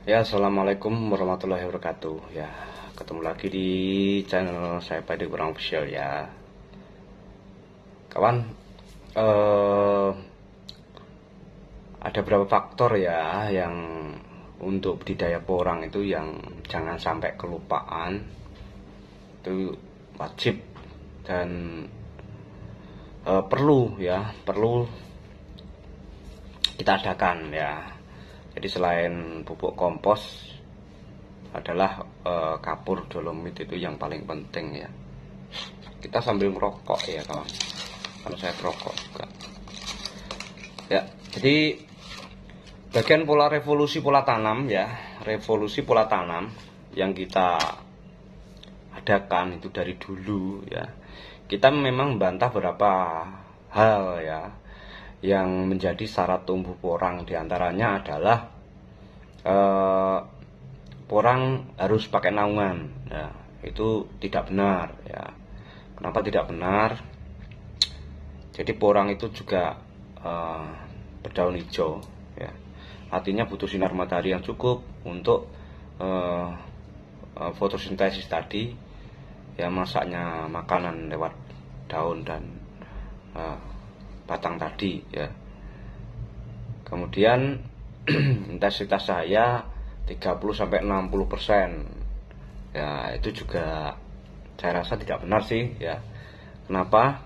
Ya, assalamualaikum warahmatullahi wabarakatuh. Ya, ketemu lagi di channel saya Padi Kurang Official ya, kawan. eh, ada beberapa faktor ya yang untuk budidaya porang itu yang jangan sampai kelupaan, itu wajib dan perlu kita adakan ya. Jadi selain pupuk kompos adalah kapur dolomit, itu yang paling penting ya. Kita sambil merokok ya kawan, kalau saya merokok juga ya. Jadi bagian pola revolusi pola tanam ya, revolusi pola tanam yang kita adakan itu dari dulu ya. Kita memang membantah beberapa hal ya yang menjadi syarat tumbuh porang. Diantaranya adalah porang harus pakai naungan ya, itu tidak benar ya. Kenapa tidak benar? Jadi porang itu juga berdaun hijau ya, artinya butuh sinar matahari yang cukup untuk fotosintesis tadi ya, masaknya makanan lewat daun dan batang tadi ya. Kemudian intensitas cahaya 30-60% ya, itu juga saya rasa tidak benar sih ya. Kenapa?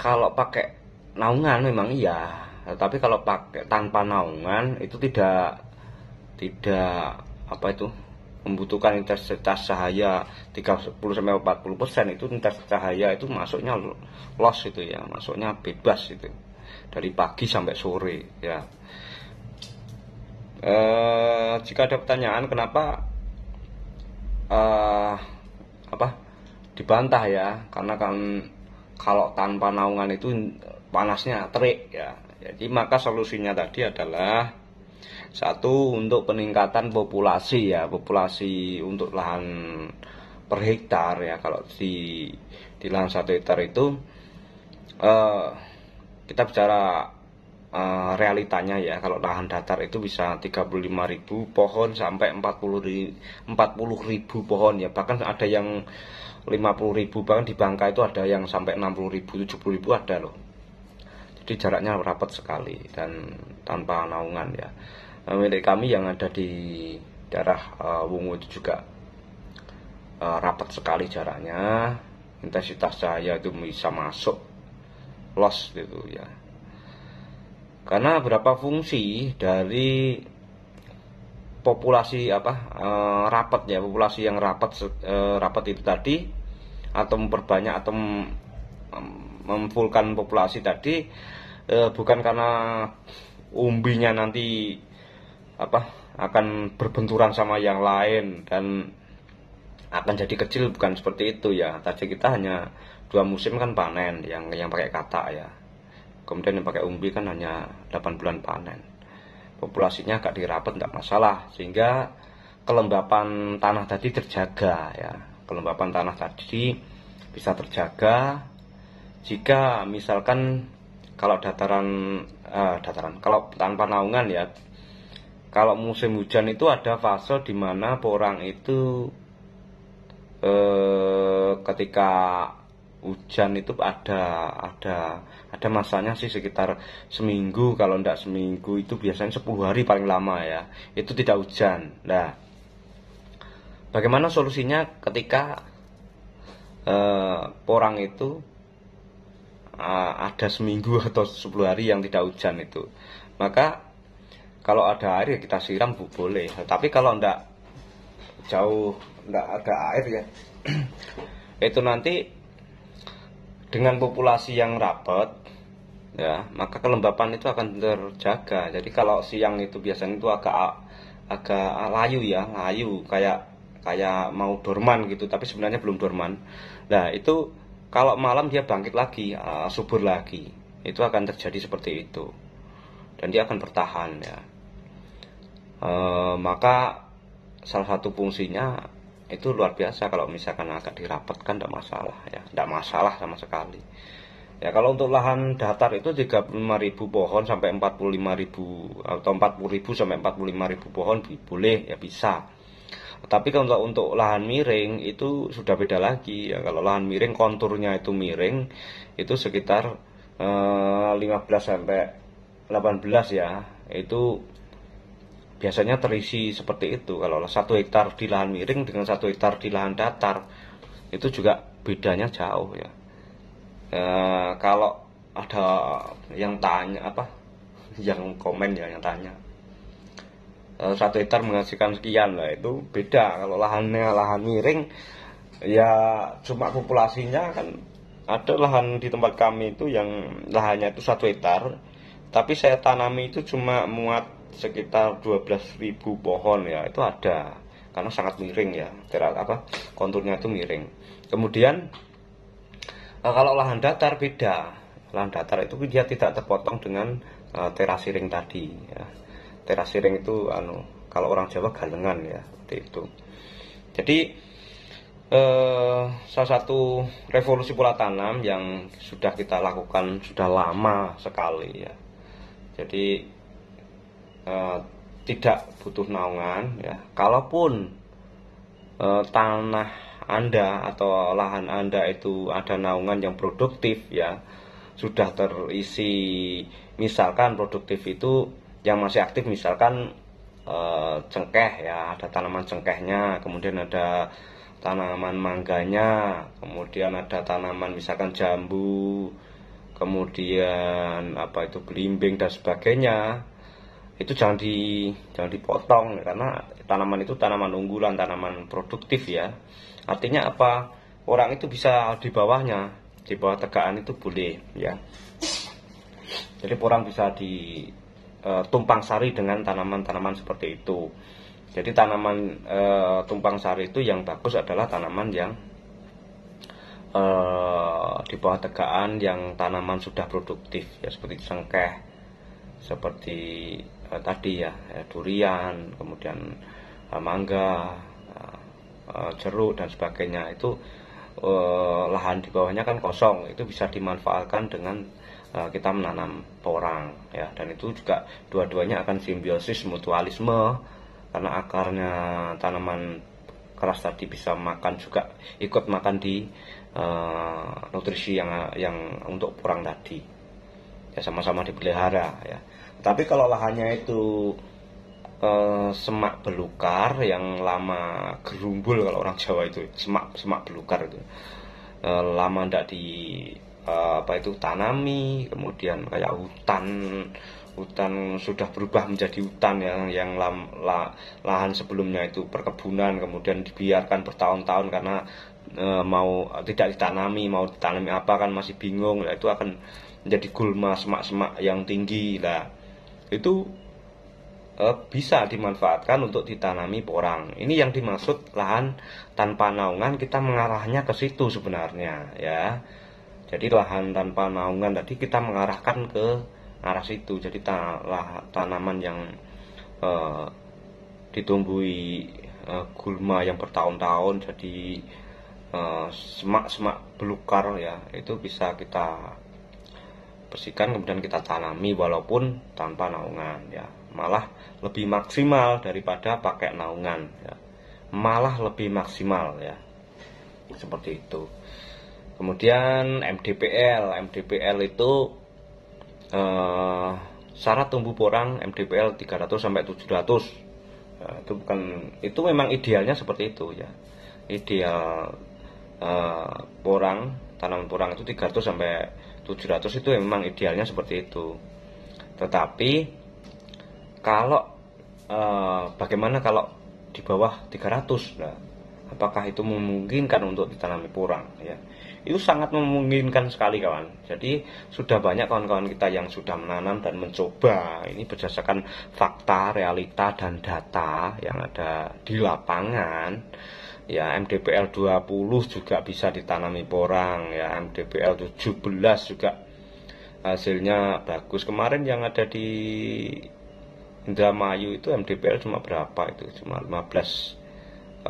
Kalau pakai naungan memang iya, tapi kalau pakai tanpa naungan itu tidak apa itu, membutuhkan intensitas cahaya 30-40%. Itu intensitas cahaya itu masuknya loss itu ya, masuknya bebas itu dari pagi sampai sore ya. Jika ada pertanyaan kenapa dibantah ya, karena kan kalau tanpa naungan itu panasnya terik ya. Jadi maka solusinya tadi adalah satu, untuk peningkatan populasi ya, populasi untuk lahan per hektar ya. Kalau di lahan 1 hektar itu kita bicara realitanya ya, kalau lahan datar itu bisa 35.000 pohon sampai 40.000 pohon ya, bahkan ada yang 50.000, bahkan di Bangka itu ada yang sampai 60.000 70.000 ada loh. Jadi jaraknya rapat sekali dan tanpa naungan ya. Milik kami yang ada di daerah Wungu itu juga rapat sekali jaraknya, intensitas cahaya itu bisa masuk loss gitu ya. Karena berapa fungsi dari populasi rapat ya, populasi yang rapat itu tadi, atau memperbanyak atau memfullkan populasi tadi, bukan karena umbinya nanti akan berbenturan sama yang lain dan akan jadi kecil, bukan seperti itu ya. Tadi kita hanya 2 musim kan panen, yang pakai katak ya. Kemudian yang pakai umbi kan hanya 8 bulan panen. Populasinya agak dirapat tidak masalah, sehingga kelembapan tanah tadi terjaga ya. Kelembapan tanah tadi bisa terjaga jika misalkan kalau kalau tanpa naungan ya. Kalau musim hujan itu ada fase di mana porang itu ketika hujan itu ada masanya sih sekitar seminggu, kalau tidak seminggu itu biasanya 10 hari paling lama ya, itu tidak hujan. Nah, bagaimana solusinya ketika porang itu ada seminggu atau 10 hari yang tidak hujan itu? Maka kalau ada air ya kita siram boleh, tapi kalau tidak ada air ya itu nanti dengan populasi yang rapat ya, maka kelembapan itu akan terjaga. Jadi kalau siang itu biasanya itu agak layu ya, kayak mau dorman gitu, tapi sebenarnya belum dorman. Nah, itu kalau malam dia bangkit lagi, subur lagi. Itu akan terjadi seperti itu. Dan dia akan bertahan ya. Maka salah satu fungsinya itu luar biasa. Kalau misalkan agak dirapatkan tidak masalah ya, tidak masalah sama sekali. Ya kalau untuk lahan datar itu 35.000 pohon sampai 45.000 atau 40.000 sampai 45.000 pohon boleh ya bisa. Tapi kalau untuk lahan miring itu sudah beda lagi ya. Kalau lahan miring konturnya itu miring itu sekitar 15 sampai 18 ya. Itu biasanya terisi seperti itu. Kalau 1 hektar di lahan miring dengan 1 hektar di lahan datar itu juga bedanya jauh ya. Kalau ada yang tanya apa, yang komen ya, yang tanya 1 hektar menghasilkan sekian lah, itu beda. Kalau lahannya lahan miring ya cuma populasinya kan, ada lahan di tempat kami itu yang lahannya itu 1 hektar, tapi saya tanami itu cuma muat sekitar 12.000 pohon ya, itu ada karena sangat miring ya, konturnya itu miring. Kemudian kalau lahan datar beda. Lahan datar itu dia tidak terpotong dengan terasiring tadi ya. Terasiring itu kalau orang Jawa galengan ya, seperti itu. Jadi salah satu revolusi pola tanam yang sudah kita lakukan sudah lama sekali ya. Jadi tidak butuh naungan ya. Kalaupun tanah Anda atau lahan Anda itu ada naungan yang produktif ya, sudah terisi, misalkan produktif itu yang masih aktif misalkan cengkeh ya, ada tanaman cengkehnya, kemudian ada tanaman mangganya, kemudian ada tanaman misalkan jambu, kemudian apa itu belimbing dan sebagainya. Itu jangan dipotong karena tanaman itu tanaman unggulan, tanaman produktif ya. Artinya apa? Orang itu bisa di bawahnya, di bawah tegaan itu boleh ya. Jadi orang bisa ditumpang sari dengan tanaman-tanaman seperti itu. Jadi tanaman tumpang sari itu yang bagus adalah tanaman yang di bawah tegaan, yang tanaman sudah produktif ya, seperti cengkeh, seperti tadi ya, durian, kemudian mangga, jeruk dan sebagainya. Itu lahan di bawahnya kan kosong, itu bisa dimanfaatkan dengan kita menanam porang ya, dan itu juga dua-duanya akan simbiosis mutualisme karena akarnya tanaman keras tadi bisa makan, juga ikut makan di nutrisi yang untuk porang tadi ya, sama-sama dipelihara ya. Tapi kalau lahannya itu semak belukar yang lama gerumbul, kalau orang Jawa itu semak belukar itu lama tidak di tanami, kemudian kayak hutan sudah berubah menjadi hutan yang lahan sebelumnya itu perkebunan, kemudian dibiarkan bertahun-tahun karena mau tidak ditanami, mau ditanami apa kan masih bingung lah, itu akan menjadi gulma semak-semak yang tinggi lah. Itu bisa dimanfaatkan untuk ditanami porang. Ini yang dimaksud lahan tanpa naungan, kita mengarahnya ke situ sebenarnya ya. Jadi lahan tanpa naungan tadi kita mengarahkan ke arah situ. Jadi tanaman yang ditumbuhi gulma yang bertahun-tahun jadi semak-semak belukar ya, itu bisa kita bersihkan kemudian kita tanami walaupun tanpa naungan ya, malah lebih maksimal daripada pakai naungan ya, malah lebih maksimal ya, seperti itu. Kemudian MDPL itu syarat tumbuh porang MDPL 300 sampai 700 ya, itu memang idealnya seperti itu ya. Ideal tanaman porang itu 300 sampai 700 itu memang idealnya seperti itu. Tetapi kalau bagaimana kalau di bawah 300? Nah, apakah itu memungkinkan untuk ditanami porang ya? Itu sangat memungkinkan sekali kawan. Jadi sudah banyak kawan-kawan kita yang sudah menanam dan mencoba. Ini berdasarkan fakta, realita dan data yang ada di lapangan. Ya, MDPL 20 juga bisa ditanami porang ya, MDPL 17 juga hasilnya bagus. Kemarin yang ada di Indramayu itu MDPL cuma berapa itu? Cuma 15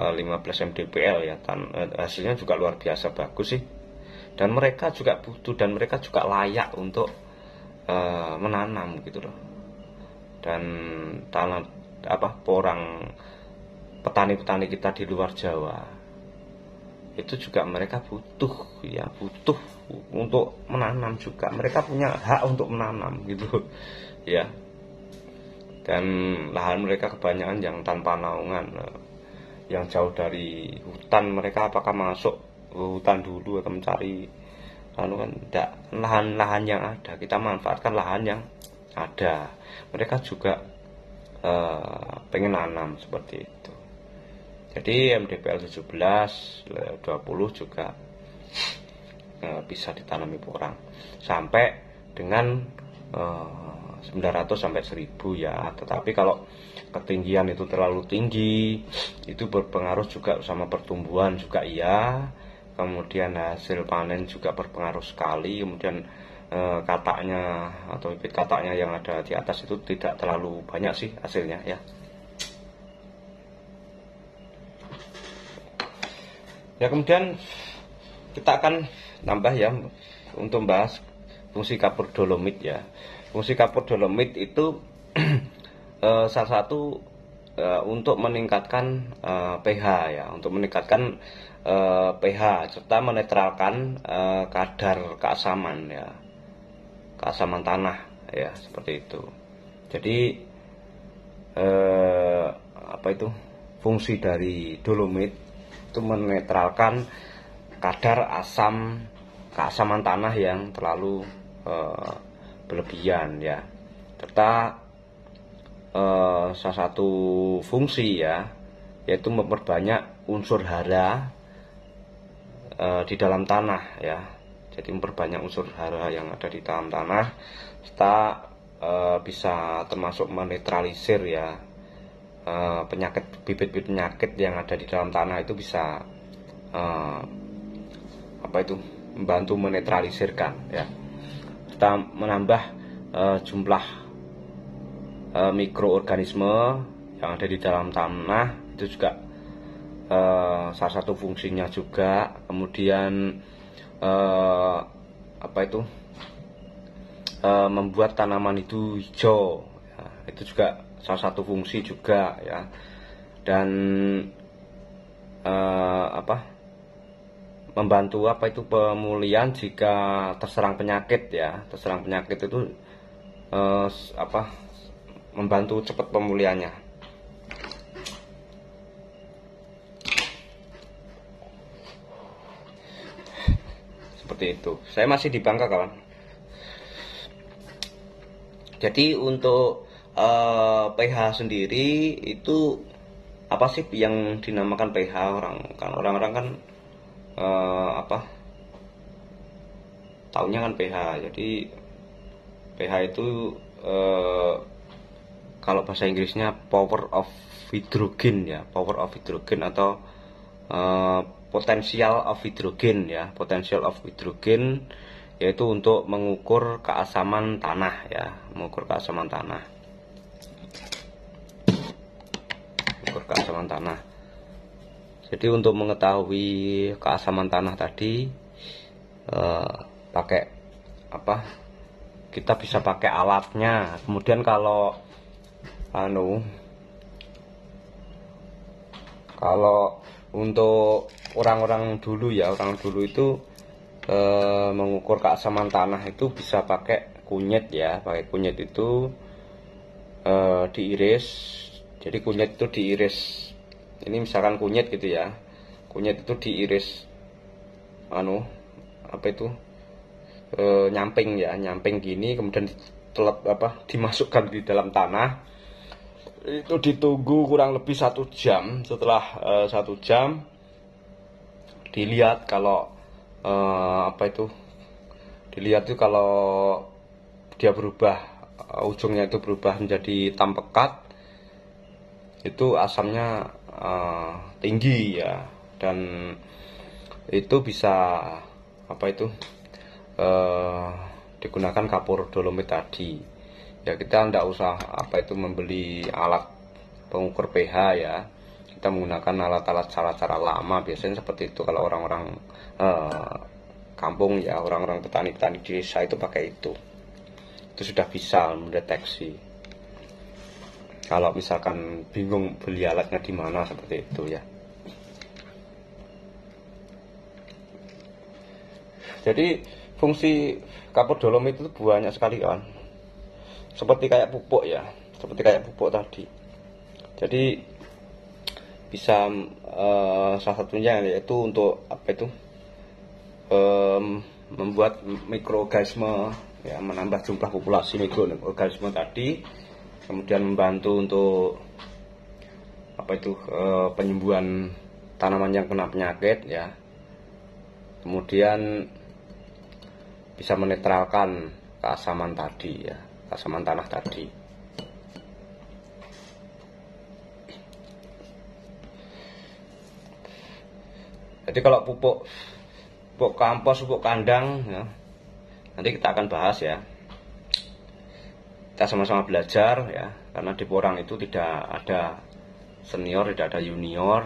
MDPL ya. Hasilnya juga luar biasa bagus sih. dan mereka juga butuh dan mereka juga layak untuk menanam gitu loh. Dan tanah orang petani-petani kita di luar Jawa itu juga mereka butuh untuk menanam juga, mereka punya hak untuk menanam gitu ya. Dan lahan mereka kebanyakan yang tanpa naungan, yang jauh dari hutan. Mereka apakah masuk hutan dulu atau mencari kan tidak, lahan-lahan yang ada kita manfaatkan, lahan yang ada. Mereka juga pengen nanam seperti itu. Jadi MDPL 17 20 juga bisa ditanami porang sampai dengan 900 sampai 1000 ya. Tetapi kalau ketinggian itu terlalu tinggi, itu berpengaruh juga sama pertumbuhan juga iya. Kemudian hasil panen juga berpengaruh sekali. Kemudian kataknya atau bibit kataknya yang ada di atas itu tidak terlalu banyak sih hasilnya ya. Ya, kemudian kita akan tambah ya untuk membahas fungsi kapur dolomit ya. Fungsi kapur dolomit itu salah satu untuk meningkatkan pH ya, untuk meningkatkan pH serta menetralkan kadar keasaman ya, keasaman tanah ya, seperti itu. Jadi fungsi dari dolomit itu menetralkan kadar keasaman tanah yang terlalu berlebihan ya. Serta salah satu fungsi ya, yaitu memperbanyak unsur hara di dalam tanah ya. Jadi memperbanyak unsur hara yang ada di dalam tanah, serta bisa termasuk menetralisir ya penyakit, bibit-bibit penyakit yang ada di dalam tanah itu bisa membantu menetralisirkan ya. Kita menambah jumlah mikroorganisme yang ada di dalam tanah, itu juga salah satu fungsinya juga. Kemudian membuat tanaman itu hijau ya, itu juga salah satu fungsi juga ya. Dan membantu pemulihan jika terserang penyakit ya. Terserang penyakit itu membantu cepat pemulihannya. Seperti itu. Saya masih di Bangka, kawan. Jadi untuk pH sendiri itu apa sih yang dinamakan pH? Orang-orang kan taunya kan pH. Jadi pH itu kalau bahasa Inggrisnya power of hydrogen ya, power of hydrogen atau potential of hydrogen ya, potential of hydrogen, yaitu untuk mengukur keasaman tanah ya, mengukur keasaman tanah. Mengukur keasaman tanah. Jadi untuk mengetahui keasaman tanah tadi pakai kita bisa pakai alatnya. Kemudian kalau untuk orang dulu itu mengukur keasaman tanah itu bisa pakai kunyit ya. Pakai kunyit itu diiris. Jadi kunyit itu diiris. Ini misalkan kunyit gitu ya. Kunyit itu diiris nyamping ya, nyamping gini, kemudian dimasukkan di dalam tanah. Itu ditunggu kurang lebih 1 jam. Setelah 1 jam dilihat kalau dilihat itu kalau dia berubah, ujungnya itu berubah menjadi hitam pekat, itu asamnya tinggi ya. Dan itu bisa digunakan kapur dolomit tadi ya. Kita tidak usah membeli alat pengukur pH ya. Kita menggunakan alat-alat cara-cara lama, biasanya seperti itu kalau orang-orang kampung ya, orang-orang petani-petani di desa itu pakai itu sudah bisa mendeteksi. Kalau misalkan bingung beli alatnya di mana, seperti itu ya. Jadi fungsi kapur dolomit itu banyak sekali kan, seperti kayak pupuk ya, seperti kayak pupuk tadi. Jadi bisa salah satunya yaitu untuk apa itu, membuat mikroorganisme ya, menambah jumlah populasi mikroorganisme tadi, kemudian membantu untuk apa itu, penyembuhan tanaman yang kena penyakit ya, kemudian bisa menetralkan keasaman tadi ya, keasaman tanah tadi. Jadi kalau pupuk kompos, pupuk kandang ya, nanti kita akan bahas ya. Kita sama-sama belajar ya, karena di Porang itu tidak ada senior, tidak ada junior.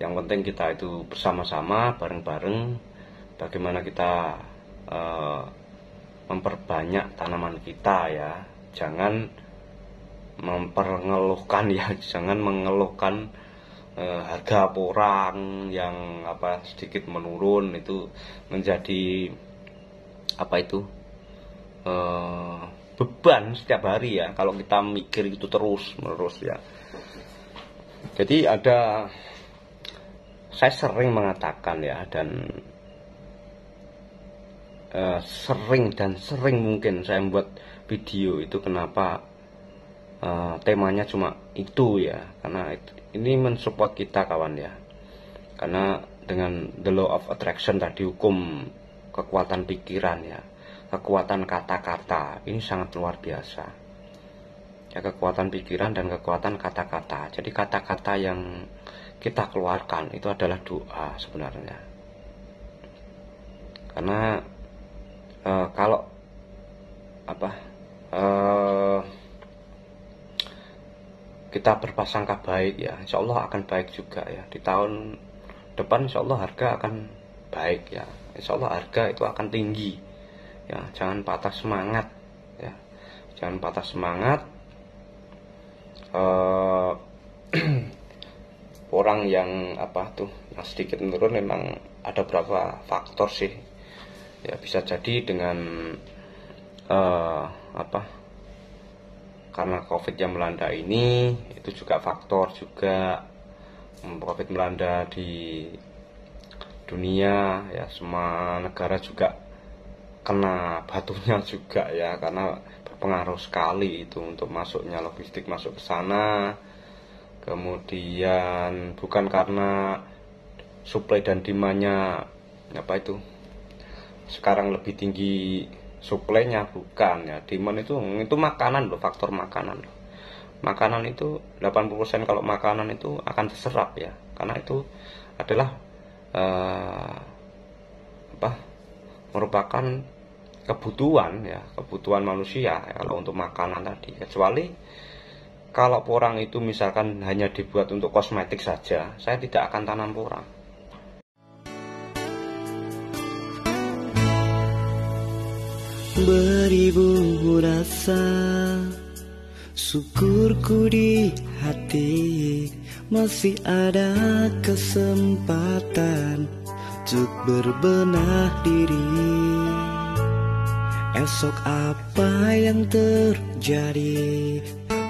Yang penting kita itu bersama-sama, bareng-bareng, bagaimana kita memperbanyak tanaman kita ya. Jangan memperengeluhkan ya, jangan mengeluhkan harga porang yang apa sedikit menurun, itu menjadi apa itu, beban setiap hari ya, kalau kita mikir itu terus menerus ya. Jadi saya sering mengatakan ya, dan sering mungkin saya membuat video itu, kenapa temanya cuma itu ya, karena ini mensupport kita kawan ya. Karena dengan the law of attraction tadi, hukum kekuatan pikiran ya, kekuatan kata-kata ini sangat luar biasa ya, kekuatan pikiran dan kekuatan kata-kata. Jadi kata-kata yang kita keluarkan itu adalah doa sebenarnya. Karena kalau apa, kita berprasangka baik ya, insya Allah akan baik juga ya. Di tahun depan insya Allah harga akan baik ya, insya Allah harga itu akan tinggi ya. Jangan patah semangat ya, jangan patah semangat. Orang yang apa tuh, yang sedikit menurun, memang ada beberapa faktor sih ya. Bisa jadi dengan apa, karena COVID yang melanda ini, itu juga faktor juga. COVID melanda di dunia ya, semua negara juga kena batunya juga ya, karena berpengaruh sekali itu untuk masuknya logistik masuk ke sana. Kemudian bukan karena supply dan demandnya apa itu sekarang lebih tinggi supply-nya, bukan ya. Demand itu makanan loh, faktor makanan loh. Makanan itu 80% kalau makanan itu akan terserap ya, karena itu adalah merupakan kebutuhan ya, kebutuhan manusia ya, kalau untuk makanan tadi. Kecuali kalau porang itu misalkan hanya dibuat untuk kosmetik saja, saya tidak akan tanam porang. Beribu rasa syukurku di hati, masih ada kesempatan untuk berbenah diri. Esok apa yang terjadi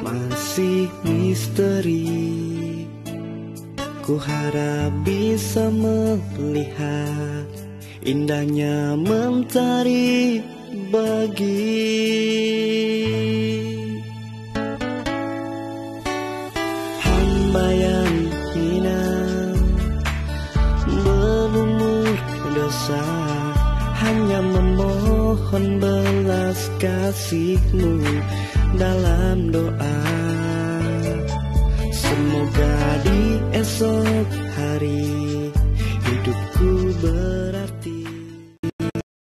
masih misteri. Ku harap bisa melihat indahnya mentari bagi hamba yang hina, berumur dosa, hanya memohon belas kasih-Mu dalam doa. Semoga di esok hari hidupku